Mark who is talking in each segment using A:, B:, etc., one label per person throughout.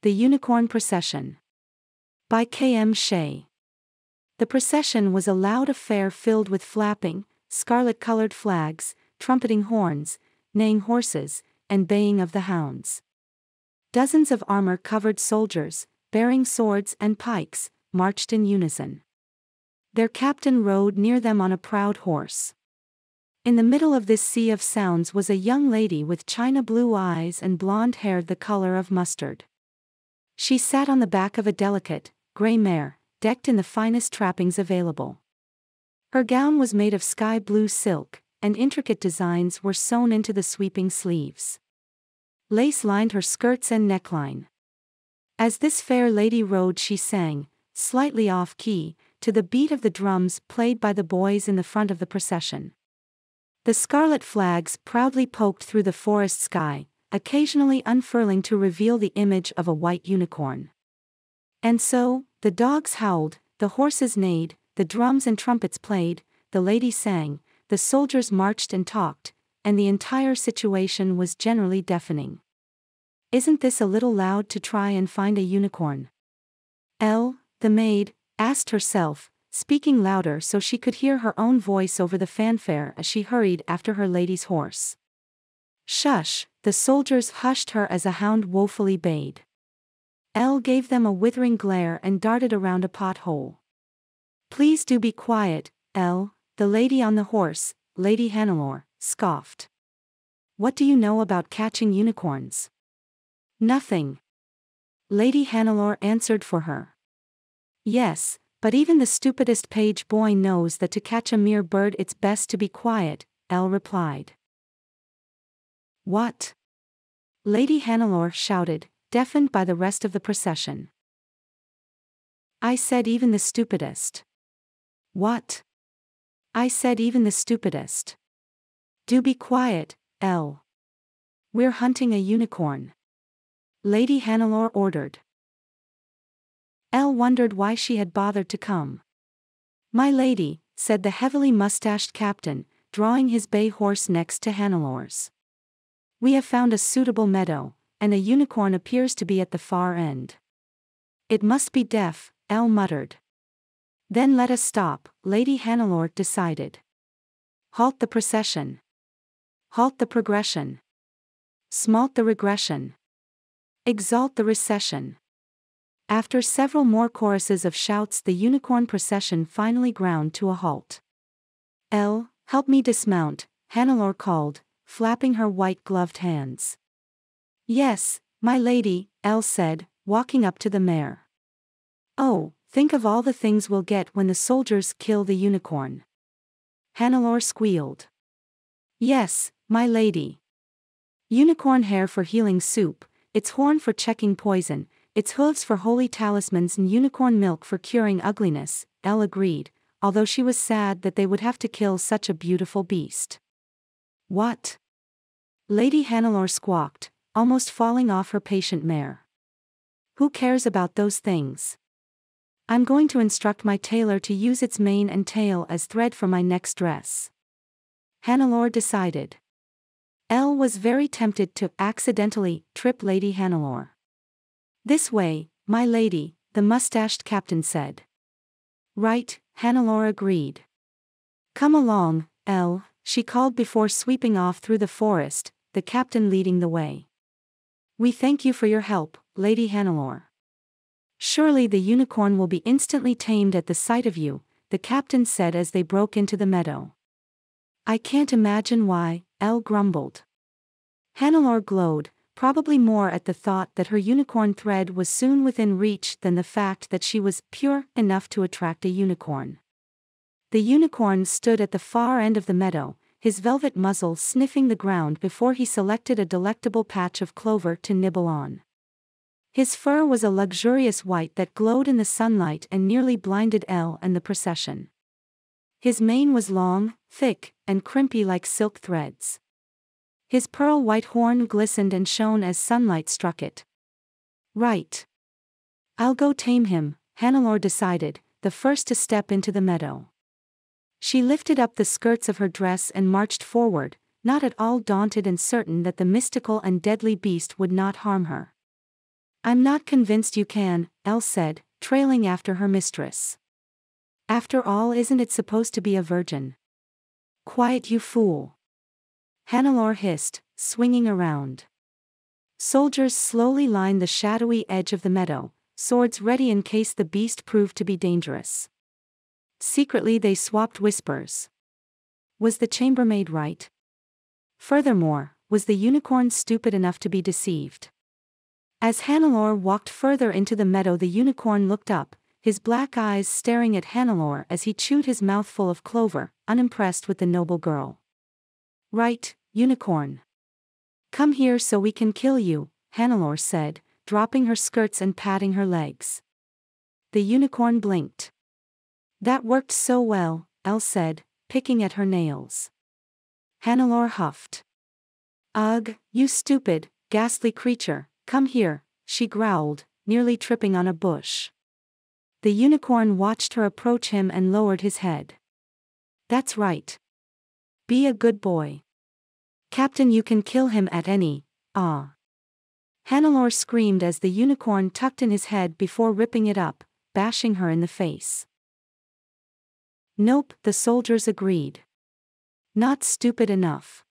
A: The Unicorn Procession. By K.M. Shea. The procession was a loud affair filled with flapping, scarlet-colored flags, trumpeting horns, neighing horses, and baying of the hounds. Dozens of armor-covered soldiers, bearing swords and pikes, marched in unison. Their captain rode near them on a proud horse. In the middle of this sea of sounds was a young lady with china blue eyes and blonde hair the color of mustard. She sat on the back of a delicate, gray mare, decked in the finest trappings available. Her gown was made of sky blue silk, and intricate designs were sewn into the sweeping sleeves. Lace lined her skirts and neckline. As this fair lady rode, she sang, slightly off-key, to the beat of the drums played by the boys in the front of the procession. The scarlet flags proudly poked through the forest sky, occasionally unfurling to reveal the image of a white unicorn. And so, the dogs howled, the horses neighed, the drums and trumpets played, the lady sang, the soldiers marched and talked, and the entire situation was generally deafening. "Isn't this a little loud to try and find a unicorn?" The maid, asked herself, speaking louder so she could hear her own voice over the fanfare as she hurried after her lady's horse. "Shush," the soldiers hushed her as a hound woefully bayed. Elle gave them a withering glare and darted around a pothole. "Please do be quiet, Elle," the lady on the horse, Lady Hannelore, scoffed. "What do you know about catching unicorns?" "Nothing," Lady Hannelore answered for her. "Yes, but even the stupidest page boy knows that to catch a mere bird it's best to be quiet," Elle replied. "What?" Lady Hannelore shouted, deafened by the rest of the procession. "I said even the stupidest." "What?" "I said even the stupidest." "Do be quiet, Elle. We're hunting a unicorn," Lady Hannelore ordered. Elle wondered why she had bothered to come. "My lady," said the heavily mustached captain, drawing his bay horse next to Hannelore's. "We have found a suitable meadow, and a unicorn appears to be at the far end." "It must be deaf," Elle muttered. "Then let us stop," Lady Hannelore decided. "Halt the procession. Halt the progression. Smalt the regression. Exalt the recession." After several more choruses of shouts, the unicorn procession finally ground to a halt. "Elle, help me dismount," Hannelore called, flapping her white-gloved hands. "Yes, my lady," Elle said, walking up to the mare. "Oh, think of all the things we'll get when the soldiers kill the unicorn," Hannelore squealed. "Yes, my lady. Unicorn hair for healing soup, its horn for checking poison, its hooves for holy talismans, and unicorn milk for curing ugliness," Elle agreed, although she was sad that they would have to kill such a beautiful beast. "What?" Lady Hannelore squawked, almost falling off her patient mare. "Who cares about those things? I'm going to instruct my tailor to use its mane and tail as thread for my next dress," Hannelore decided. Elle was very tempted to accidentally trip Lady Hannelore. "This way, my lady," the mustached captain said. "Right," Hannelore agreed. "Come along, Elle," she called before sweeping off through the forest, the captain leading the way. "We thank you for your help, Lady Hannelore. Surely the unicorn will be instantly tamed at the sight of you," the captain said as they broke into the meadow. "I can't imagine why," Elle grumbled. Hannelore glowed, probably more at the thought that her unicorn thread was soon within reach than the fact that she was pure enough to attract a unicorn. The unicorn stood at the far end of the meadow, his velvet muzzle sniffing the ground before he selected a delectable patch of clover to nibble on. His fur was a luxurious white that glowed in the sunlight and nearly blinded Elle and the procession. His mane was long, thick, and crimpy like silk threads. His pearl-white horn glistened and shone as sunlight struck it. "Right. I'll go tame him," Hannelore decided, the first to step into the meadow. She lifted up the skirts of her dress and marched forward, not at all daunted and certain that the mystical and deadly beast would not harm her. I'm not convinced you can, Elle said, trailing after her mistress. After all, isn't it supposed to be a virgin? Quiet, you fool. Hannelore hissed, swinging around. Soldiers slowly lined the shadowy edge of the meadow, swords ready in case the beast proved to be dangerous. Secretly they swapped whispers. Was the chambermaid right? Furthermore, was the unicorn stupid enough to be deceived? As Hannelore walked further into the meadow, the unicorn looked up, his black eyes staring at Hannelore as he chewed his mouthful of clover, unimpressed with the noble girl. Right, unicorn. Come here so we can kill you, Hannelore said, dropping her skirts and patting her legs. The unicorn blinked. That worked so well, Elle said, picking at her nails. Hannelore huffed. Ugh, you stupid, ghastly creature, come here, she growled, nearly tripping on a bush. The unicorn watched her approach him and lowered his head. That's right. Be a good boy. Captain, you can kill him at any, Hannelore screamed as the unicorn tucked in his head before ripping it up, bashing her in the face. Nope, the soldiers agreed. Not stupid enough.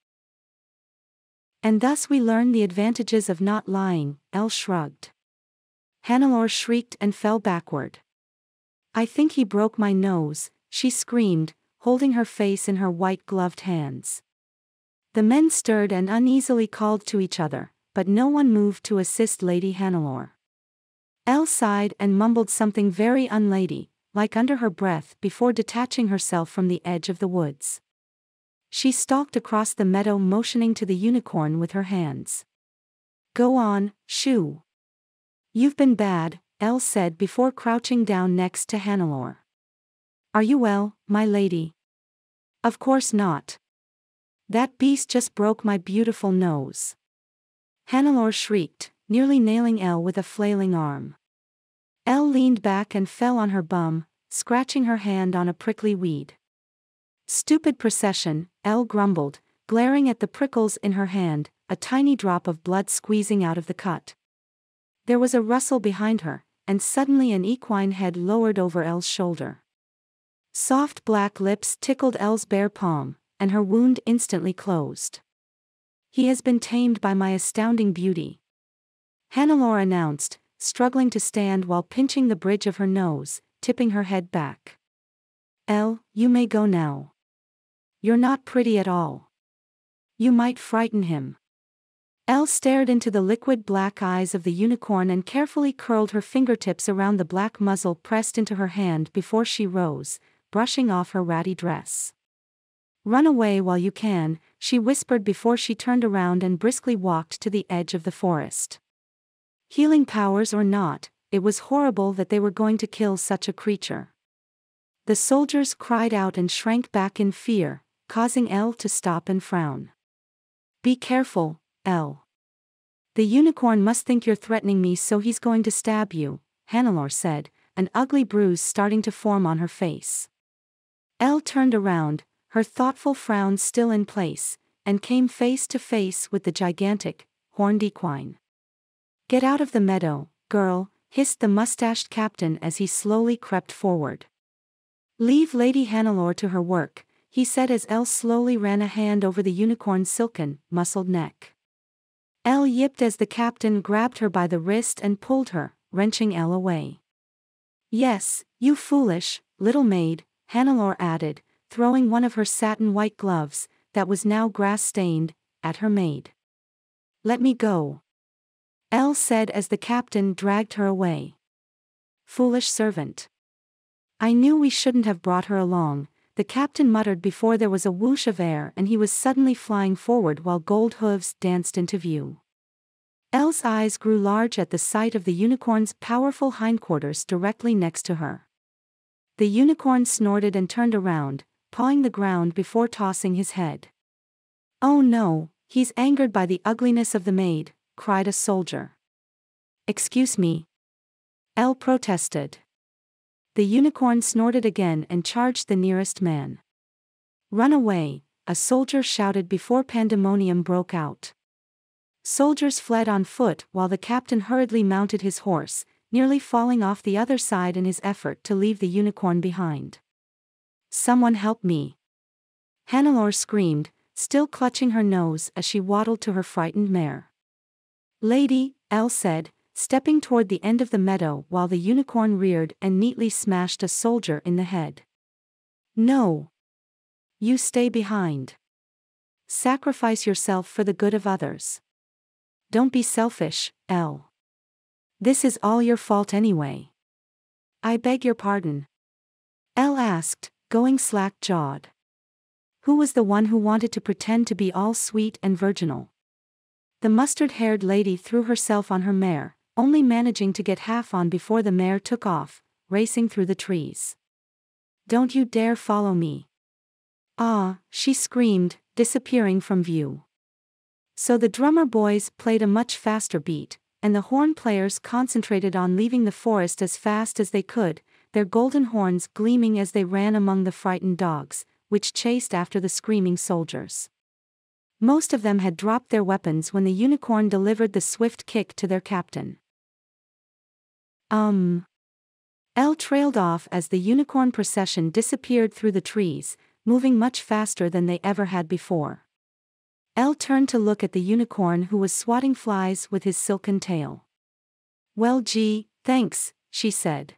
A: And thus we learn the advantages of not lying, Elle shrugged. Hannelore shrieked and fell backward. I think he broke my nose, she screamed, holding her face in her white-gloved hands. The men stirred and uneasily called to each other, but no one moved to assist Lady Hannelore. Elle sighed and mumbled something very unlady, like under her breath, before detaching herself from the edge of the woods. She stalked across the meadow, motioning to the unicorn with her hands. Go on, shoo. You've been bad, Elle said before crouching down next to Hannelore. Are you well, my lady? Of course not. That beast just broke my beautiful nose. Hannelore shrieked, nearly nailing Elle with a flailing arm. Elle leaned back and fell on her bum, scratching her hand on a prickly weed. Stupid Procession, Elle grumbled, glaring at the prickles in her hand, a tiny drop of blood squeezing out of the cut. There was a rustle behind her, and suddenly an equine head lowered over Elle's shoulder. Soft black lips tickled Elle's bare palm, and her wound instantly closed. He has been tamed by my astounding beauty, Hannelore announced, struggling to stand while pinching the bridge of her nose, tipping her head back. Elle, you may go now. You're not pretty at all. You might frighten him. Elle stared into the liquid black eyes of the unicorn and carefully curled her fingertips around the black muzzle pressed into her hand before she rose, brushing off her ratty dress. Run away while you can, she whispered before she turned around and briskly walked to the edge of the forest. Healing powers or not, it was horrible that they were going to kill such a creature. The soldiers cried out and shrank back in fear, causing Elle to stop and frown. Be careful, Elle. The unicorn must think you're threatening me, so he's going to stab you, Hannelore said, an ugly bruise starting to form on her face. Elle turned around, her thoughtful frown still in place, and came face to face with the gigantic, horned equine. Get out of the meadow, girl, hissed the mustached captain as he slowly crept forward. Leave Lady Hannelore to her work, he said as Elle slowly ran a hand over the unicorn's silken, muscled neck. Elle yipped as the captain grabbed her by the wrist and pulled her, wrenching Elle away. Yes, you foolish, little maid, Hannelore added, throwing one of her satin white gloves, that was now grass-stained, at her maid. Let me go, Elle said as the captain dragged her away. Foolish servant. I knew we shouldn't have brought her along, the captain muttered before there was a whoosh of air and he was suddenly flying forward while gold hooves danced into view. Elle's eyes grew large at the sight of the unicorn's powerful hindquarters directly next to her. The unicorn snorted and turned around, pawing the ground before tossing his head. Oh no, he's angered by the ugliness of the maid, cried a soldier. Excuse me, Elle protested. The unicorn snorted again and charged the nearest man. Run away, a soldier shouted before pandemonium broke out. Soldiers fled on foot while the captain hurriedly mounted his horse, nearly falling off the other side in his effort to leave the unicorn behind. "Someone help me!" Hannelore screamed, still clutching her nose as she waddled to her frightened mare. "Lady," Elle said, stepping toward the end of the meadow while the unicorn reared and neatly smashed a soldier in the head. "No! You stay behind. Sacrifice yourself for the good of others. Don't be selfish, Elle. This is all your fault anyway." "I beg your pardon?" Elle asked, going slack-jawed. Who was the one who wanted to pretend to be all sweet and virginal? The mustard-haired lady threw herself on her mare, only managing to get half on before the mare took off, racing through the trees. "Don't you dare follow me!" "Ah!" she screamed, disappearing from view. So the drummer boys played a much faster beat, and the horn players concentrated on leaving the forest as fast as they could, their golden horns gleaming as they ran among the frightened dogs, which chased after the screaming soldiers. Most of them had dropped their weapons when the unicorn delivered the swift kick to their captain. Elle trailed off as the unicorn procession disappeared through the trees, moving much faster than they ever had before. Elle turned to look at the unicorn who was swatting flies with his silken tail. "Well, gee, thanks," she said.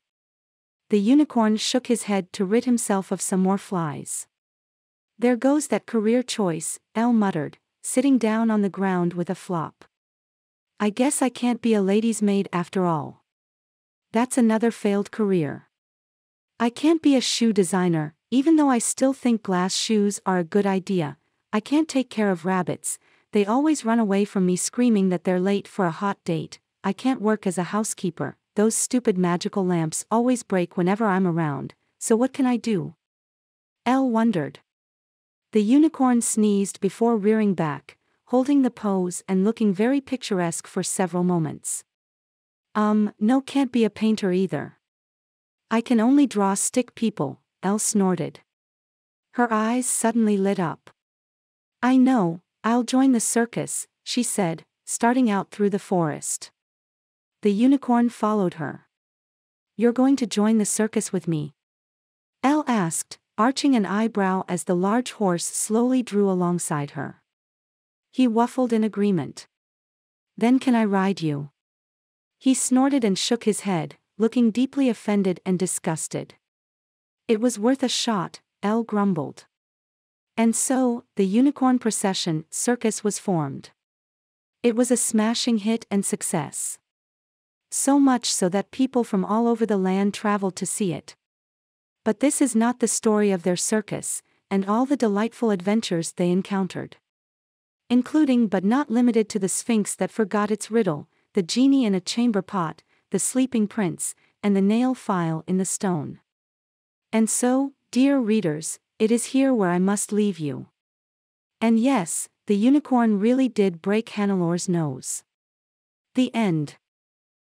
A: The unicorn shook his head to rid himself of some more flies. "There goes that career choice," Elle muttered, sitting down on the ground with a flop. "I guess I can't be a lady's maid after all. That's another failed career. I can't be a shoe designer, even though I still think glass shoes are a good idea. I can't take care of rabbits, they always run away from me screaming that they're late for a hot date. I can't work as a housekeeper, those stupid magical lamps always break whenever I'm around, so what can I do?" Elle wondered. The unicorn sneezed before rearing back, holding the pose and looking very picturesque for several moments. No, can't be a painter either. I can only draw stick people," Elle snorted. Her eyes suddenly lit up. "I know, I'll join the circus," she said, starting out through the forest. The unicorn followed her. "You're going to join the circus with me?" Elle asked, arching an eyebrow as the large horse slowly drew alongside her. He whuffled in agreement. "Then can I ride you?" He snorted and shook his head, looking deeply offended and disgusted. "It was worth a shot," Elle grumbled. And so, the Unicorn Procession circus was formed. It was a smashing hit and success. So much so that people from all over the land traveled to see it. But this is not the story of their circus, and all the delightful adventures they encountered. Including but not limited to the Sphinx that forgot its riddle, the genie in a chamber pot, the sleeping prince, and the nail file in the stone. And so, dear readers, it is here where I must leave you. And yes, the unicorn really did break Hannelore's nose. The end.